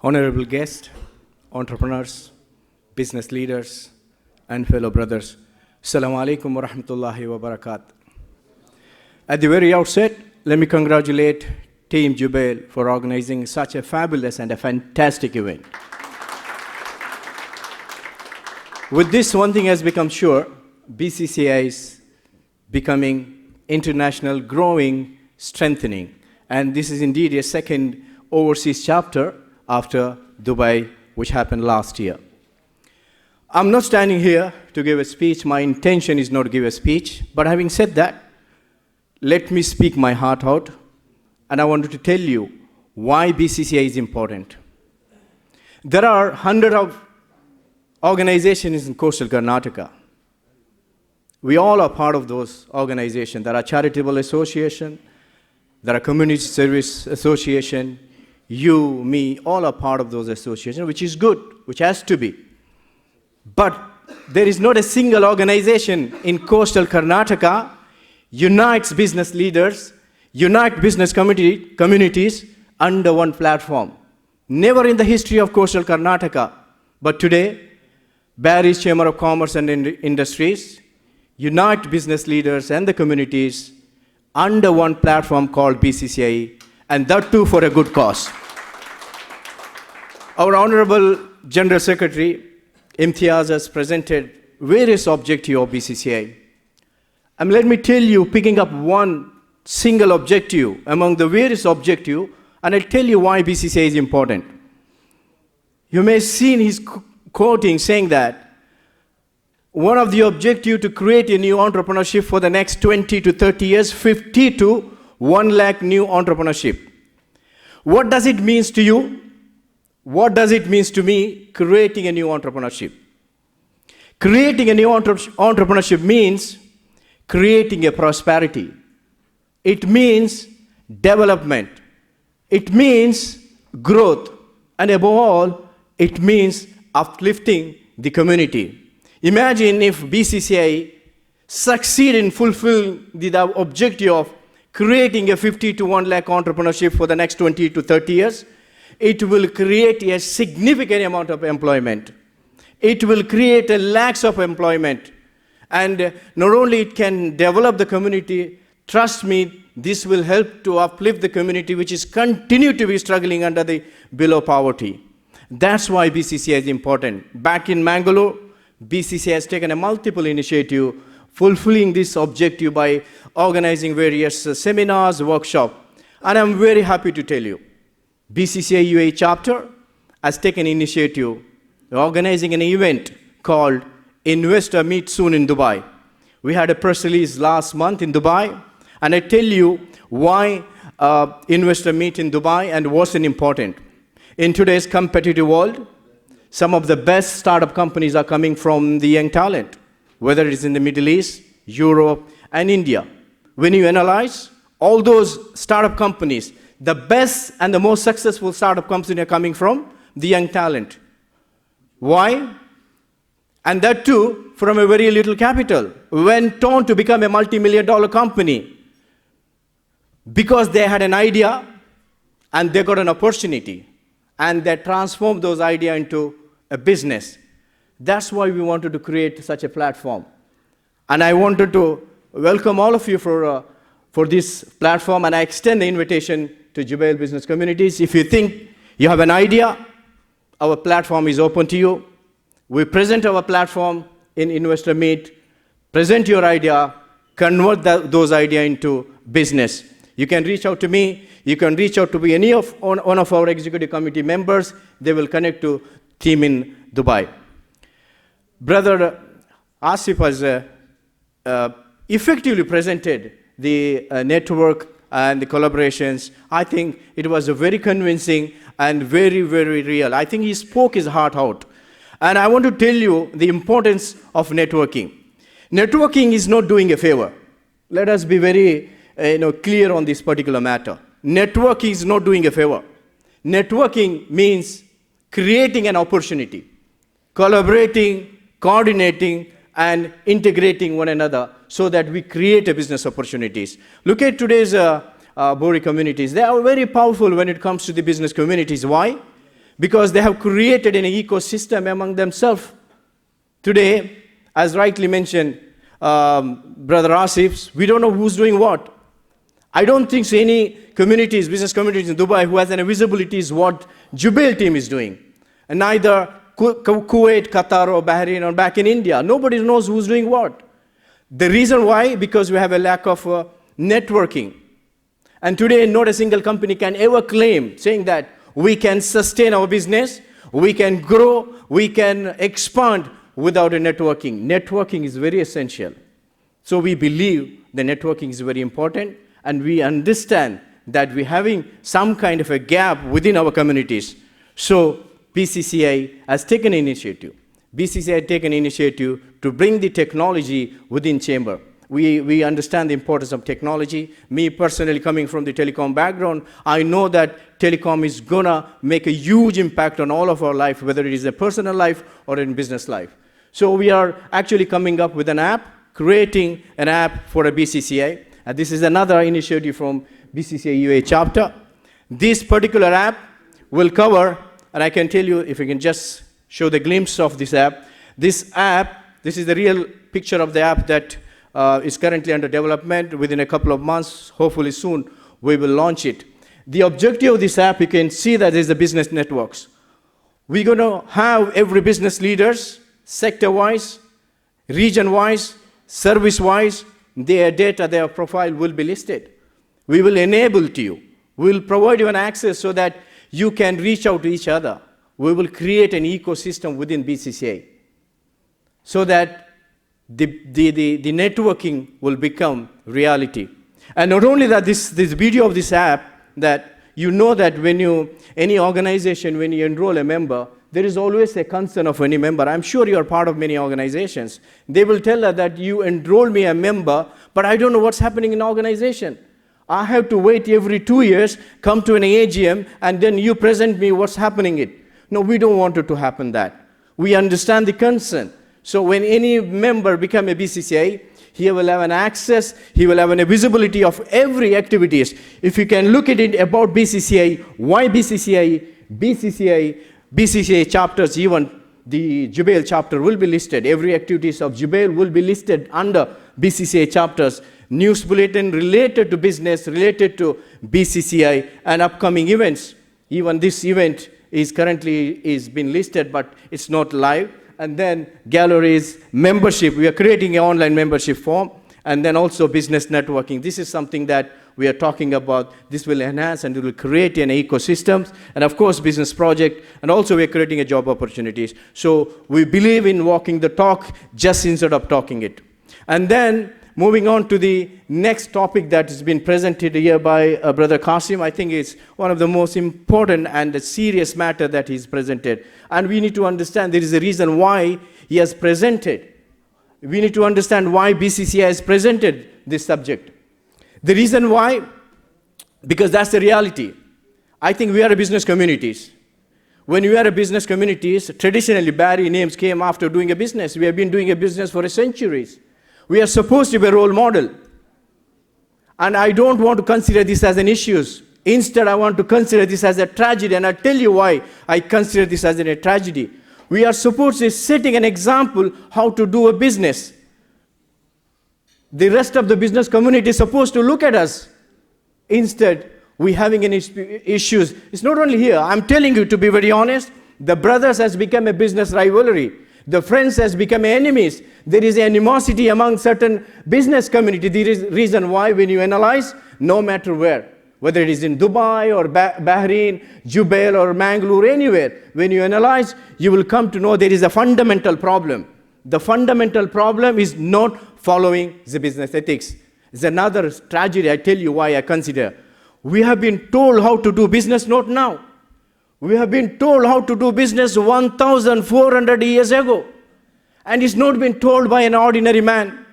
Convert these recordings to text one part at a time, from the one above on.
Honorable guests, entrepreneurs, business leaders, and fellow brothers, Assalamu alaikum wa rahmatullahi wa barakatuh. At the very outset, let me congratulate Team Jubail for organizing such a fabulous and a fantastic event. With this, one thing has become sure, BCCI is becoming international, growing, strengthening. And this is indeed a second overseas chapter after Dubai, which happened last year. I'm not standing here to give a speech. My intention is not to give a speech. But having said that, let me speak my heart out. And I wanted to tell you why BCCI is important. There are hundreds of organizations in coastal Karnataka. We all are part of those organizations. There are charitable associations, there are community service associations, you, me, all are part of those associations, which is good, which has to be. But there is not a single organization in coastal Karnataka unites business leaders, unite business communities under one platform. Never in the history of coastal Karnataka. But today, Barry's Chamber of Commerce and Industries unite business leaders and the communities under one platform called BCCI, and that too for a good cause. Our Honorable General Secretary, Imtiaz, has presented various objectives of BCCI. And let me tell you, picking up one single objective among the various objectives, and I'll tell you why BCCI is important. You may have seen his quoting saying that one of the objectives to create a new entrepreneurship for the next 20 to 30 years, 50 to 1 lakh new entrepreneurship. What does it mean to you? What does it mean to me, creating a new entrepreneurship? Creating a new entrepreneurship means creating a prosperity. It means development. It means growth. And above all, it means uplifting the community. Imagine if BCCI succeed in fulfilling the objective of creating a 50 to 1 lakh entrepreneurship for the next 20 to 30 years. It will create a significant amount of employment. It will create a lakhs of employment. And not only it can develop the community, trust me, this will help to uplift the community which is continue to be struggling under the below poverty. That's why BCCI is important. Back in Mangalore, BCCI has taken a multiple initiative fulfilling this objective by organizing various seminars, workshops. And I'm very happy to tell you, BCCI UAE Chapter has taken initiative organizing an event called Investor Meet Soon in Dubai. We had a press release last month in Dubai, and I tell you why Investor Meet in Dubai and what's important. In today's competitive world, some of the best startup companies are coming from the young talent, whether it is in the Middle East, Europe, and India. When you analyze all those startup companies, the best and the most successful startup companies are coming from the young talent. Why? And that too from a very little capital. Went on to become a multi-million-dollar company because they had an idea and they got an opportunity and they transformed those ideas into a business. That's why we wanted to create such a platform. And I wanted to welcome all of you for this platform, and I extend the invitation to Jubail business communities. If you think you have an idea, our platform is open to you. We present our platform in Investor Meet, present your idea, convert those ideas into business. You can reach out to me, you can reach out to any of one of our executive committee members. They will connect to team in Dubai. Brother Asif has effectively presented the network and the collaborations. I think it was a very convincing and very, very real. I think he spoke his heart out. And I want to tell you the importance of networking. Networking is not doing a favor. Let us be very clear on this particular matter. Networking is not doing a favor. Networking means creating an opportunity, collaborating, coordinating, and integrating one another so that we create a business opportunities. Look at today's Bori communities. They are very powerful when it comes to the business communities. Why? because they have created an ecosystem among themselves. Today, as rightly mentioned, Brother Asif, we don't know who's doing what. I don't think so any communities, business communities in Dubai who has an visibility is what Jubail team is doing. And neither Kuwait, Qatar, or Bahrain, or back in India. Nobody knows who's doing what. The reason why? Because we have a lack of networking. And today, not a single company can ever claim, saying that we can sustain our business, we can grow, we can expand without a networking. Networking is very essential. So we believe the networking is very important, and we understand that we're having some kind of a gap within our communities. So BCCI has taken initiative. BCCI has taken initiative to bring the technology within chamber. We understand the importance of technology. Me personally, coming from the telecom background, I know that telecom is gonna make a huge impact on all of our life, whether it is a personal life or in business life. So we are actually coming up with an app, creating an app for a BCCI. And this is another initiative from BCCI UAE chapter. This particular app will cover, and I can tell you, if you can just show the glimpse of this app. This app, this is the real picture of the app that is currently under development. Within a couple of months, hopefully soon, we will launch it. The objective of this app, you can see that is the business networks. We're going to have every business leaders, sector-wise, region-wise, service-wise, their data, their profile will be listed. We will enable to you. We will provide you an access so that you can reach out to each other. We will create an ecosystem within BCCI so that the networking will become reality. And not only that, this beauty of this app, that you know that when any organization, when you enroll a member, there is always a concern of any member. I'm sure you are part of many organizations. They will tell us that you enroll me a member, but I don't know what's happening in the organization. I have to wait every 2 years, come to an AGM, and then you present me what's happening it. No, we don't want it to happen that. We understand the concern. So when any member become a BCCI, he will have an access, he will have an visibility of every activities. If you can look at it about BCCI, why BCCI, BCCI chapters, even the Jubail chapter will be listed. Every activities of Jubail will be listed under BCCI chapters. News bulletin related to business, related to BCCI and upcoming events. Even this event is currently been listed, but it's not live. And then galleries, membership. We are creating an online membership form. And then also business networking. This is something that we are talking about. This will enhance and it will create an ecosystem. And of course, business project. And also we are creating a job opportunities. So we believe in walking the talk just instead of talking it. And then moving on to the next topic that has been presented here by Brother Qasim, I think it's one of the most important and a serious matter that he's presented. And we need to understand there is a reason why he has presented. We need to understand why BCCI has presented this subject. The reason why, because that's the reality. I think we are a business communities. When we are a business communities, traditionally Barry names came after doing a business. We have been doing a business for centuries. We are supposed to be a role model. And I don't want to consider this as an issue. Instead, I want to consider this as a tragedy. And I'll tell you why I consider this as a tragedy. We are supposed to be setting an example how to do a business. The rest of the business community is supposed to look at us. Instead, we're having any issues. It's not only here. I'm telling you, to be very honest, the brothers has become a business rivalry. The friends has become enemies. There is animosity among certain business community. There is reason why when you analyze, no matter where, whether it is in Dubai or Bahrain, Jubail or Mangalore, anywhere, when you analyze, you will come to know there is a fundamental problem. The fundamental problem is not following the business ethics. It's another tragedy. I tell you why I consider. We have been told how to do business, not now. We have been told how to do business 1,400 years ago. And it's not been told by an ordinary man.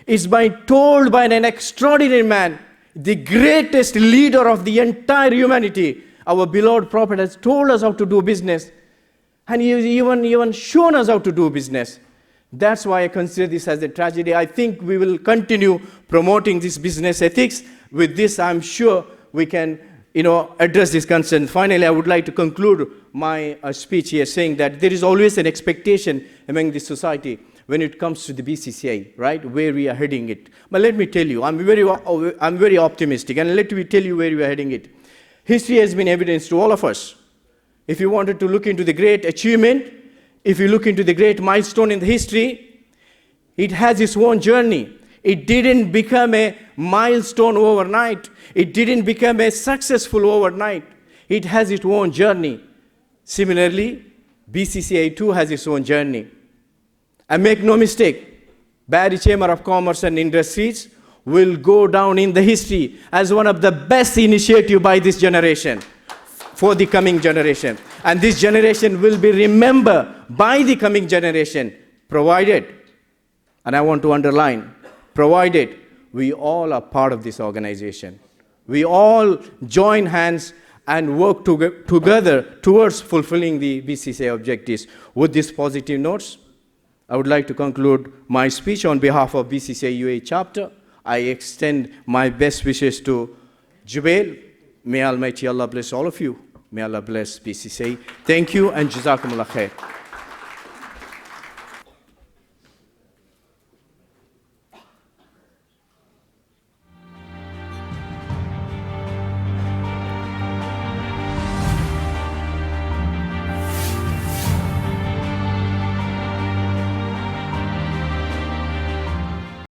It's been told by an extraordinary man, the greatest leader of the entire humanity. Our beloved prophet has told us how to do business. And he has even shown us how to do business. That's why I consider this as a tragedy. I think we will continue promoting this business ethics. With this, I'm sure we can address this concern. Finally, I would like to conclude my speech here saying that there is always an expectation among the society when it comes to the BCCI, right, where we are heading it. But let me tell you, I'm very optimistic, and let me tell you where we are heading it. History has been evidence to all of us. If you wanted to look into the great achievement, if you look into the great milestone in the history, it has its own journey. It didn't become a milestone overnight. It didn't become a successful overnight. It has its own journey. Similarly, BCCI too has its own journey. And make no mistake, Bahri Chamber of Commerce and Industries will go down in the history as one of the best initiatives by this generation, for the coming generation. And this generation will be remembered by the coming generation, provided, and I want to underline, provided we all are part of this organization. We all join hands and work together towards fulfilling the BCCI objectives. With these positive notes, I would like to conclude my speech on behalf of BCCI UAE Chapter. I extend my best wishes to Jubail. May Almighty Allah bless all of you. May Allah bless BCCI. Thank you, and Jazakumullah khair.